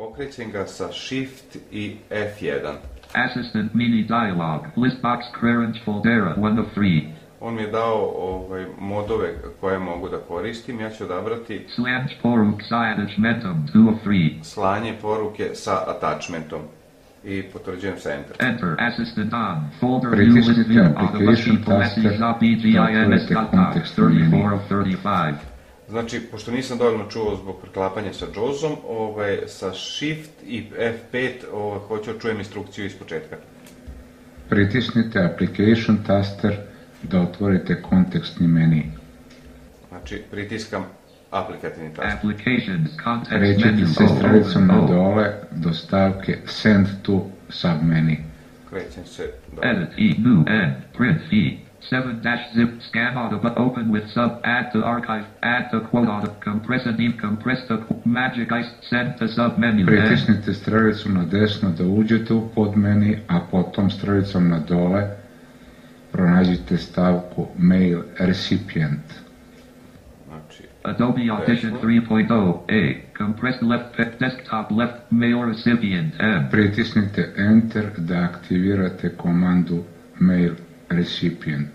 pokrećem ga sa Shift i F1. Assistant mini dialog, list box clearance foldera 1 of 3. On mi je dao modove koje mogu da koristim. Ja ću odabrati Slanj poruk sa attachmentom 2 of 3. slanje poruke sa attachmentom. I potvrđujem sa Enter. Enter, assistant on, folder view list view, application taster, da otvorite kontekst u meni. 34 of 35. Znači, pošto nisam dovoljno čuo zbog preklapanja sa JAWS-om, sa Shift i F5 hoću čujem instrukciju iz početka. Pritisnite application taster da otvorite kontekstni meni. Znači, pritiskam aplikativni taster. Applications, context Pređite menu, se stranicom na dole do stavke Send to submenu. Krećem se do... edit, E, new, N, print, E. 7-zip, scan auto, but open with sub, add to archive, add to quote auto, compress and decompress to magic ice, send to sub menu. Pritisnite strelicu na desno da uđete u podmeni, a potom strelicom na dole pronađite stavku Mail Recipient. Znači, Adobe Audition 3.0, A, compressed left, desktop left, mail recipient, M. Pritisnite Enter da aktivirate komandu Mail Recipient.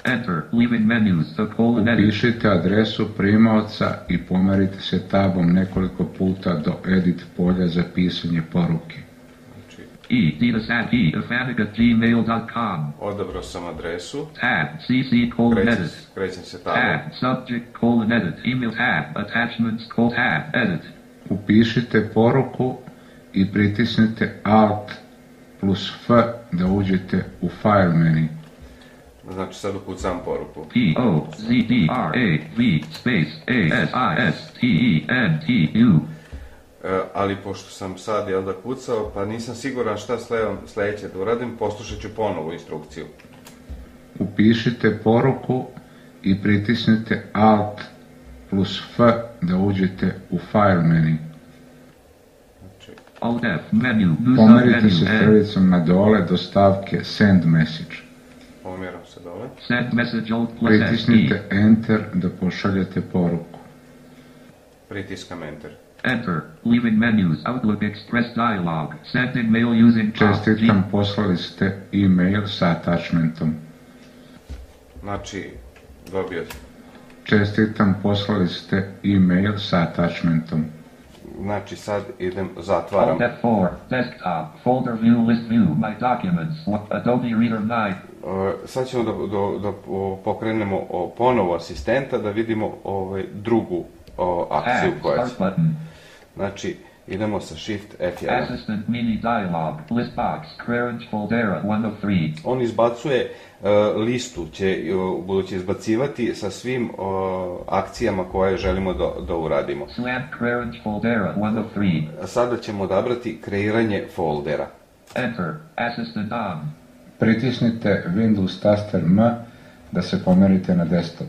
Enter, leaving menus, to colon edit. Upišite adresu primaoca i pomerite se tabom nekoliko puta do Edit polja za pisanje poruke. E, ditasat E, afanica@gmail.com. odabrao sam adresu. Tab, CC colon edit. Krećem se tabom. Tab, subject colon edit. Email tab, attachments colon tab, edit. Upišite poruku i pritisnite Alt plus F da uđete u file menu. Znači, sad ukucam poruku. POZDRAV space ASISTENTU. Ali pošto sam sad kucao, pa nisam siguran šta sledeće da uradim, poslušat ću ponovo instrukciju. Upišite poruku i pritisnite Alt plus F da uđete u file menu. Alt F menu, pomerite se strelicom na dole do stavke Send message. Pomeram se dole. Send message Alt plus Pritisnite Enter da pošaljete poruku. Pritiskam Enter. Enter, leaving menus, Outlook Express dialog, sending mail using Čestitam, poslali ste e-mail sa attachmentom. Znači, dobio sam. Čestitam, poslali ste e-mail sa attachmentom. Znači, sad idem, zatvaram. Alt F4, desktop, folder view, list view, my documents, Adobe Reader 9. Sad ćemo da pokrenemo ponovo asistenta, da vidimo drugu akciju koja je. Znači, idemo sa Shift F1. Assistant mini dialog, list box, clearance foldera 1 of 3. On izbacuje listu, budući izbacivati sa svim akcijama koje želimo da uradimo. Slant clearance foldera 1 of 3. Sada ćemo odabrati kreiranje foldera. Enter, assistant on. Pritisnite Windows taster M da se pomerite na desktop.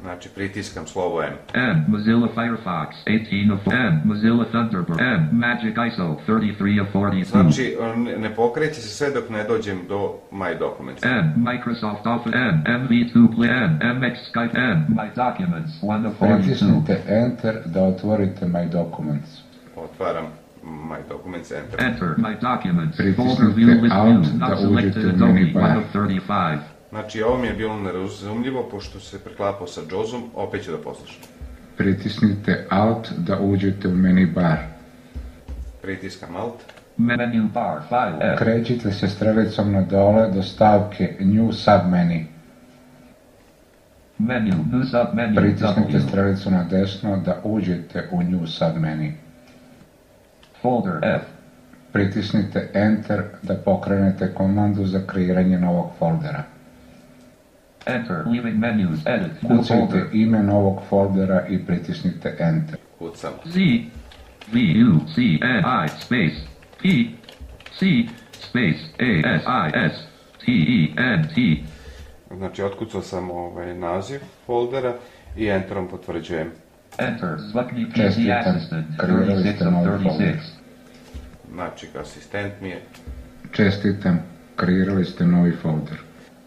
Znači, pritiskam slovo M. M, Mozilla Firefox, 18 of M, Mozilla Thunderbird, M, Magic ISO, 33 of 42. Znači, ne pokreće se sve dok ne dođem do My Documents. M, Microsoft Office, M, MV2 M, MX Skype, M, My Documents, 1 of 42. Pritisnite Enter da otvorite My Documents. Otvaram My Documents, Enter. Enter, My Documents, folder Pritisnite view, list Alt view, da not uđete selected u Adobe, menu 1 bar. of 35. Znači, ovo mi je bilo nerazumljivo, pošto se preklapao sa JAWS-om, opet ću da poslušam. Pritisnite Alt da uđete u menu bar. Pritiskam Alt. Menu bar, file F. Krećite se strelicom na dole do stavke New submenu. Menu, new submenu, Pritisnite W. strelicu na desno da uđete u New submenu. Folder F. Pritisnite Enter da pokrenete komandu za kreiranje novog foldera. Enter, leaving menus, edit, new Kucajte folder. ime novog foldera i pritisnite Enter. Kucam. Z, V, U, C, N, I, space, P, C, space, A, S, I, S, T, E, N, T. Znači, otkucao sam naziv foldera i Enterom potvrđujem. Enter, Zvukni PC Čestitam, Assistant, kreirali 36 ste of novi 36. folder. Znači, asistent mi je... Čestitam, kreirali ste novi folder.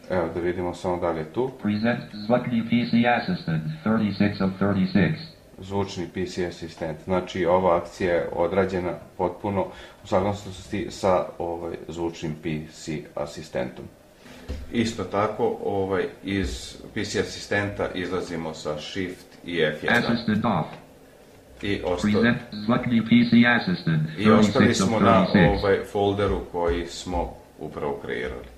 Evo, da vidimo samo da li je tu. Present Zvukni PC Assistant, 36 of 36. zvučni PC asistent. Znači, ova akcija je odrađena potpuno u saglasnosti sa zvučnim PC asistentom. Isto tako, iz PC asistenta izlazimo sa Shift i F1. Assistant off. I PC assistant. ostali smo na folderu koji smo upravo kreirali.